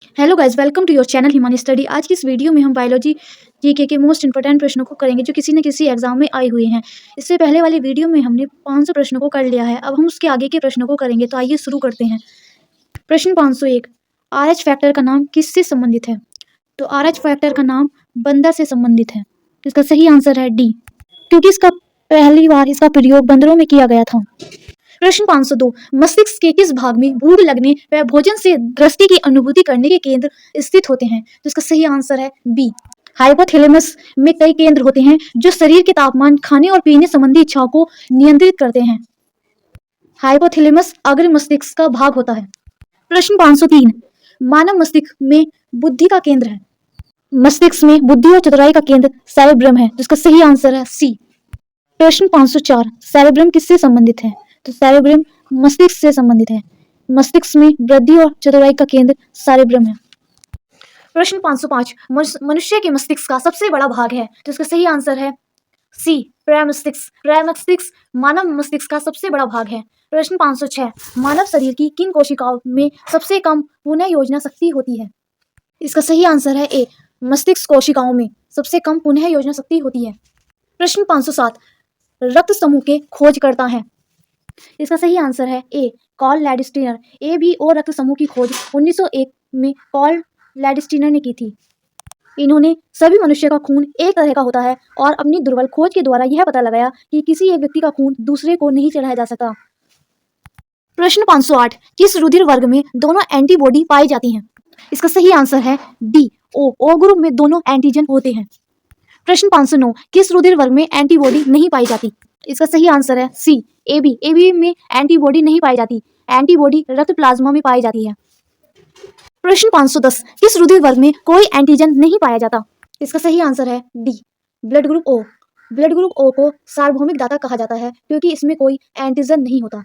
Hello guys, welcome to your channel Himani study. आज की इस वीडियो में हम बायोलॉजी जीके के मोस्ट इंपोर्टेंट प्रश्नों को करेंगे जो किसी न किसी एग्जाम में आए हुए हैं। इससे पहले वाली वीडियो में हमने 500 प्रश्नों को कर लिया है। अब हम उसके आगे के प्रश्नों को करेंगे, तो आइए शुरू करते हैं। प्रश्न 501, RH फैक्टर का नाम किससे संबंधित है? तो RH फैक्टर का नाम बंदर से संबंधित है। इसका सही आंसर है डी, क्योंकि इसका पहली बार इसका प्रयोग बंदरों में किया गया था। प्रश्न 502, मस्तिष्क के किस भाग में भूख लगने व भोजन से दृष्टि की अनुभूति करने के केंद्र स्थित होते हैं? तो इसका सही आंसर है बी, हाइपोथैलेमस में कई केंद्र होते हैं जो शरीर के तापमान, खाने और पीने संबंधी इच्छाओं को नियंत्रित करते हैं। हाइपोथैलेमस अग्र मस्तिष्क का भाग होता है। प्रश्न 503, मानव मस्तिष्क में बुद्धि का केंद्र है। मस्तिष्क में बुद्धि और चतुराई का केंद्र सेरेब्रम है, जिसका सही आंसर है सी। प्रश्न 504, सेरेब्रम किससे संबंधित है? तो सेरेब्रम मस्तिष्क से संबंधित है। मस्तिष्क में वृद्धि और चतुराई का केंद्र सेरेब्रम है। प्रश्न 505, मनुष्य के मस्तिष्क का सबसे बड़ा भाग है, तो इसका सही आंसर है सी, प्रमस्तिष्क। प्रमस्तिष्क मानव मस्तिष्क का सबसे बड़ा भाग है। प्रश्न 506, मानव शरीर की किन कोशिकाओं में सबसे कम पुनः योजना शक्ति होती है? इसका सही आंसर है ए, मस्तिष्क कोशिकाओं में सबसे कम पुनः योजना शक्ति होती है। प्रश्न 507, रक्त समूह के खोज करता है। इसका सही आंसर है ए, कॉल लैडिस्टीनर। ए बी ओ रक्त समूह की खोज 1901 में कॉल लैडिस्टीनर ने की थी। इन्होंने सभी मनुष्य का खून एक तरह का होता है और अपनी दुर्बल खोज के द्वारा यह पता लगाया कि किसी एक व्यक्ति का खून दूसरे को नहीं चढ़ाया जा सकता। प्रश्न 508, किस रुधिर वर्ग में दोनों एंटीबॉडी पाई जाती हैं? इसका सही आंसर है डी, ओ ग्रुप में दोनों एंटीजन होते हैं। प्रश्न 509, किस रुधिर वर्ग में एंटीबॉडी नहीं पाई जाती? इसका सही आंसर है सी, एबी। एबी में एंटीबॉडी नहीं पाई जाती। एंटीबॉडी रक्त प्लाज्मा में पाई जाती है। प्रश्न 510, किस रुधिर वर्ग में कोई एंटीजन नहीं पाया जाता? इसका सही आंसर है D, blood group O. Blood group O को सार्वभौमिक दाता कहा जाता है क्योंकि इसमें कोई एंटीजन नहीं होता।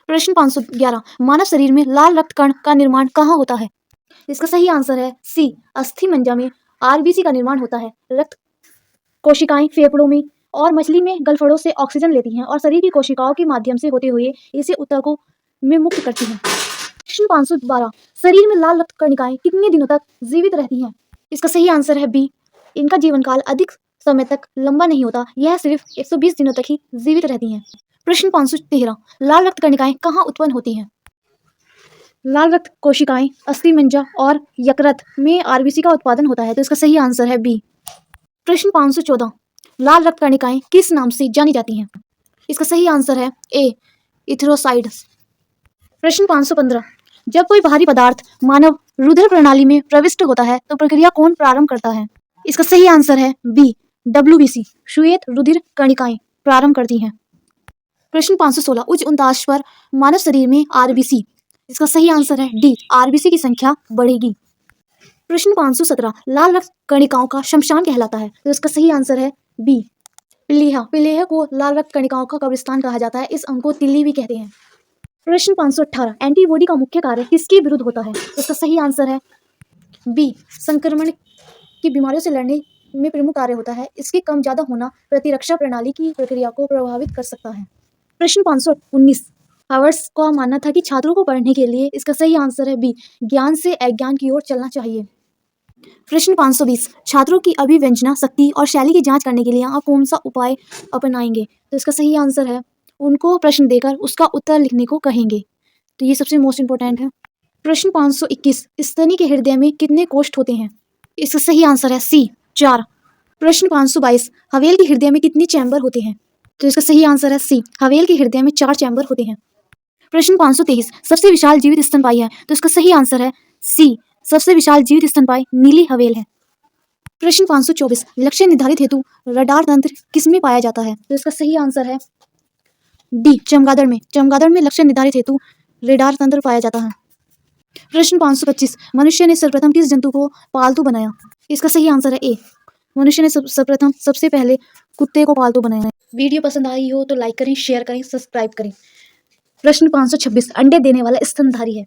प्रश्न 511, मानव शरीर में लाल रक्त कण का निर्माण कहाँ होता है? इसका सही आंसर है सी, अस्थि मज्जा में आरबीसी का निर्माण होता है। रक्त कोशिकाएं फेफड़ों में और मछली में गलफड़ों से ऑक्सीजन लेती हैं और शरीर की कोशिकाओं के माध्यम से होते हुए इसे ऊतकों में मुक्त करती हैं। प्रश्न 512, शरीर में लाल रक्त कणिकाएं कितने दिनों तक जीवित रहती हैं? इसका सही आंसर है बी, इनका जीवन काल अधिक समय तक लंबा नहीं होता। यह सिर्फ 120 दिनों तक ही जीवित रहती हैं। प्रश्न 513, लाल रक्त कणिकाएं कहाँ उत्पन्न होती हैं? लाल रक्त कोशिकाएं अस्थि मज्जा और यकृत में आरबीसी का उत्पादन होता है, तो इसका सही आंसर है बी। प्रश्न 514, लाल रक्त कणिकाएं किस नाम से जानी जाती हैं? इसका सही आंसर है ए, इथेरोसाइट्स। प्रश्न 515, जब कोई बाहरी पदार्थ मानव रुधिर प्रणाली में प्रविष्ट होता है तो प्रक्रिया कौन प्रारंभ करता है? इसका सही आंसर है बी, WBC, श्वेत रुधिर कणिकाएं प्रारंभ करती हैं। प्रश्न 516, उच्च अंताक्ष पर मानव शरीर में आरबीसी। इसका सही आंसर है डी, आरबीसी की संख्या बढ़ेगी। प्रश्न 517, लाल रक्त कणिकाओं का शमशान कहलाता है, तो इसका सही आंसर है बी, प्लीहा। प्लीहा को लाल रक्त कणिकाओं का कब्रिस्तान कहा जाता है। इस अंग को तिल्ली भी कहते हैं। प्रश्न 518, एंटीबॉडी का मुख्य कार्य किसके विरुद्ध होता है? इसका सही आंसर है बी, संक्रमण की बीमारियों से लड़ने में प्रमुख कार्य होता है। इसके कम ज्यादा होना प्रतिरक्षा प्रणाली की प्रक्रिया को प्रभावित कर सकता है। प्रश्न 519, हावर्ड्स का मानना था कि छात्रों को पढ़ने के लिए, इसका सही आंसर है बी, ज्ञान से अज्ञान की ओर चलना चाहिए। प्रश्न 520, छात्रों की अभिव्यंजना शक्ति और शैली की जांच करने के लिए आप कौन सा उपाय अपनाएंगे? तो इसका सही आंसर है, उनको प्रश्न देकर उसका उत्तर लिखने को कहेंगे। तो ये सबसे मोस्ट इंपॉर्टेंट है। प्रश्न 521, स्तनी के हृदय में कितने कोष्ठ होते हैं? इसका सही आंसर है सी, 4। प्रश्न 522, हवेल के हृदय में कितने चैम्बर होते हैं? तो इसका सही आंसर है सी, हवेल के हृदय में 4 चैम्बर होते हैं। प्रश्न 523, सबसे विशाल जीवित स्तनपायी है? तो इसका सही आंसर है सी, सबसे विशाल जीवित स्तनपायी नीली हवेल है। प्रश्न 524, लक्ष्य निर्धारित हेतु रडार तंत्र किसमें पाया जाता है? तो इसका सही आंसर है डी, चमगादड़ में। चमगादड़ में लक्ष्य निर्धारित हेतु रेडार तंत्र पाया जाता है। प्रश्न 525, मनुष्य ने सर्वप्रथम किस जंतु को पालतू बनाया? इसका सही आंसर है ए, मनुष्य ने सर्वप्रथम सबसे पहले कुत्ते को पालतू बनाया है। वीडियो पसंद आई हो तो लाइक करें, शेयर करें, सब्सक्राइब करें। प्रश्न 526, अंडे देने वाला स्तनधारी है?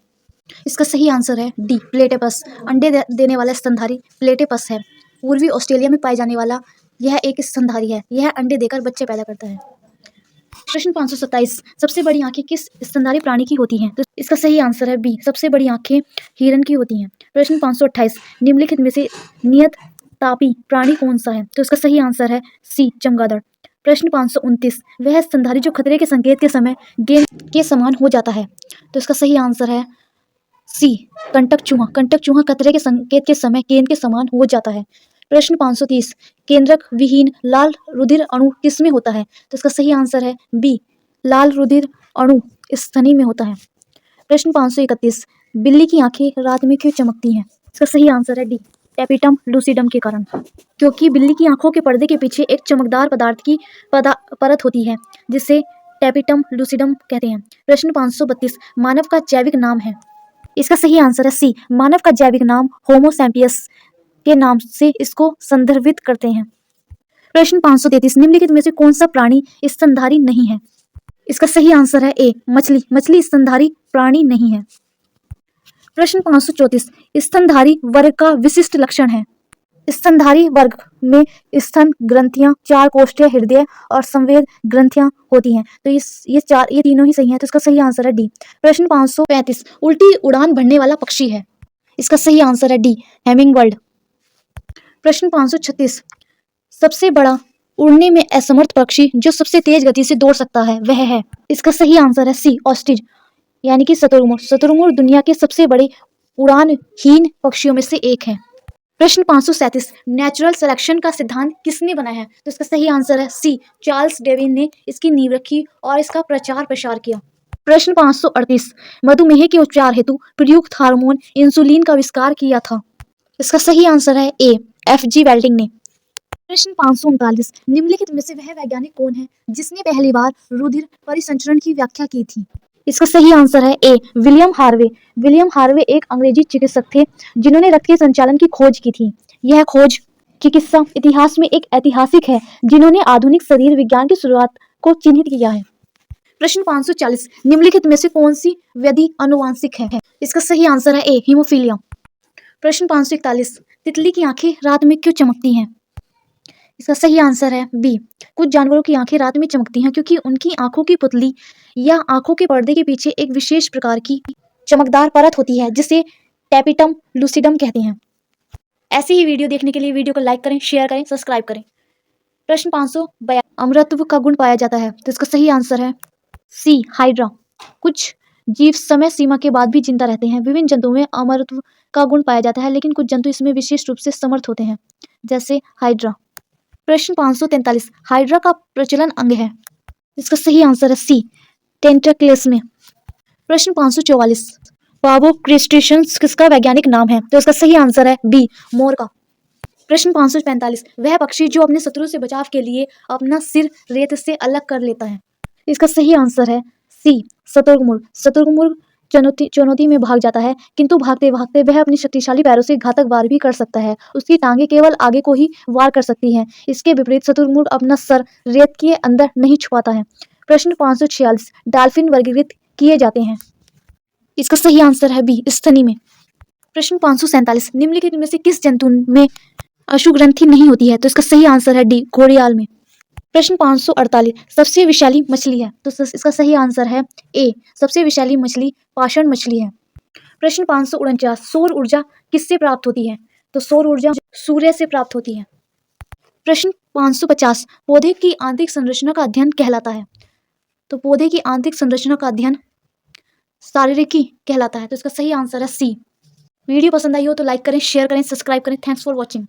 इसका सही आंसर है डी, प्लेटेपस। अंडे देने वाला स्तनधारी प्लेटेपस है। पूर्वी ऑस्ट्रेलिया में पाए जाने वाला यह एक स्तनधारी है। यह अंडे देकर बच्चे पैदा करता है। प्रश्न 527 सबसे बड़ी आंखें किस स्तनधारी प्राणी की होती हैं? तो इसका सही आंसर है बी, सबसे बड़ी आंखें हिरन की होती हैं। प्रश्न 528 निम्नलिखित में से नियत तापी प्राणी कौन सा है? तो इसका सही आंसर है सी, चमगादड़। प्रश्न 529 वह स्तनधारी जो खतरे के संकेत के समय गेंद के समान हो जाता है? तो इसका सही आंसर है सी, कंटक चूहा। कंटक चूहा खतरे के संकेत के समय गेंद के समान हो जाता है। प्रश्न 530 केंद्रक विहीन लाल रुधिर अणु किसमें होता है? तो इसका सही आंसर है बी, लाल रुधिर अणु स्तनी में होता है। प्रश्न 531 बिल्ली की आंखें रात में क्यों चमकती हैं? इसका सही आंसर है डी, टैपिटम लूसिडम के कारण, क्योंकि बिल्ली की आंखों के पर्दे के पीछे एक चमकदार पदार्थ की परत होती है जिसे टैपिटम लूसिडम कहते हैं। प्रश्न 532 मानव का जैविक नाम है? इसका सही आंसर है सी, मानव का जैविक नाम होमो सैपियंस के नाम से इसको संदर्भित करते हैं। प्रश्न 533 निम्नलिखित में से कौन सा प्राणी स्तनधारी नहीं है? इसका सही आंसर है ए, मछली। मछली स्तनधारी प्राणी नहीं है। प्रश्न 534 स्तनधारी वर्ग का विशिष्ट लक्षण है? स्तनधारी वर्ग में स्तन ग्रंथियां, चार कोष्ठीय हृदय और संवेद ग्रंथियां होती हैं। तो ये तीनों ही सही हैं, तो इसका सही आंसर है डी। प्रश्न 535 उल्टी उड़ान भरने वाला पक्षी है? इसका सही आंसर है डी, हैमिंगबर्ड। प्रश्न 536 सबसे बड़ा उड़ने में असमर्थ पक्षी जो सबसे तेज गति से दौड़ सकता है वह है? इसका सही आंसर है सी, ऑस्ट्रिच यानी कि शुतुरमुर्ग। शुतुरमुर्ग दुनिया के सबसे बड़े उड़ानहीन पक्षियों में से एक है। प्रश्न 537 नेचुरल सिलेक्शन का सिद्धांत किसने बनाया है? तो इसका सही आंसर है सी, चार्ल्स डार्विन ने इसकी नींव रखी और इसका प्रचार प्रसार किया। प्रश्न 538 मधुमेह के उपचार हेतु प्रयुक्त हार्मोन इंसुलिन का आविष्कार किया था? इसका सही आंसर है ए, एफ.जी. वेल्डिंग ने। प्रश्न 539 निम्नलिखित में से वह वैज्ञानिक कौन है जिसने पहली बार रुधिर परिसंचरण की व्याख्या की थी? इसका सही आंसर है ए, विलियम हार्वे। विलियम हार्वे एक अंग्रेजी चिकित्सक थे जिन्होंने रक्त के संचालन की खोज की थी। यह खोज चिकित्सा इतिहास में एक ऐतिहासिक है जिन्होंने आधुनिक शरीर विज्ञान की शुरुआत को चिन्हित किया है। प्रश्न 540 निम्नलिखित में से कौन सी व्याधि आनुवांशिक है? इसका सही आंसर है ए, हीमोफीलिया। प्रश्न 541 तितली की आंखें रात में क्यों चमकती हैं? इसका सही आंसर है बी, कुछ जानवरों की आंखें रात में चमकती हैं क्योंकि उनकी आंखों की पुतली या आंखों के पर्दे के पीछे एक विशेष प्रकार की चमकदार परत होती है जिसे टैपिटम लूसिडम कहते हैं। ऐसी ही वीडियो देखने के लिए वीडियो को लाइक करें, शेयर करें, सब्सक्राइब करें। प्रश्न 542 अमरत्व का गुण पाया जाता है? तो इसका सही आंसर है सी, हाइड्रा। कुछ जीव समय सीमा के बाद भी जिंदा रहते हैं। विभिन्न जंतुओं में अमरत्व का गुण पाया जाता है लेकिन कुछ जंतु इसमें विशेष रूप से समर्थ होते हैं जैसे हाइड्रा। प्रश्न 543 हाइड्रा का प्रचलन अंग है? इसका सही आंसर है सी, टेंटक्ल्स में। प्रश्न 544 पाबो क्रिस्टेशंस किसका वैज्ञानिक नाम है? तो इसका सही आंसर है बी, मोर का। प्रश्न 545 वह पक्षी जो अपने शत्रु से बचाव के लिए अपना सिर रेत से अलग कर लेता है? इसका सही आंसर है सी, शुतुरमुर्ग। शुतुरमुर्ग चुनौती में भाग जाता है किंतु भागते भागते वह अपनी शक्तिशाली पैरों से घातक वार भी कर सकता है। उसकी टांगे केवल आगे को ही वार कर सकती हैं। इसके विपरीत शुतुरमुर्ग अपना सर रेत के अंदर नहीं छुपाता है। प्रश्न 546 डॉल्फिन वर्गीकृत किए जाते हैं? इसका सही आंसर है बी, स्तनी में। प्रश्न 547 निम्नलिखित में से किस जंतु में अशुग्रंथि नहीं होती है? तो इसका सही आंसर है डी, घड़ियाल में। प्रश्न 548 सबसे विशाली मछली है? तो इसका सही आंसर है ए, सबसे विशाली मछली पाषाण मछली है। प्रश्न 549 सौर ऊर्जा किससे प्राप्त होती है? तो सौर ऊर्जा सूर्य से प्राप्त होती है। प्रश्न 550 पौधे की आंतरिक संरचना का अध्ययन कहलाता है? तो पौधे की आंतरिक संरचना का अध्ययन शारीरिकी कहलाता है। तो इसका सही आंसर है सी। वीडियो पसंद आई हो तो लाइक करें, शेयर करें, सब्सक्राइब करें। Thanks for watching.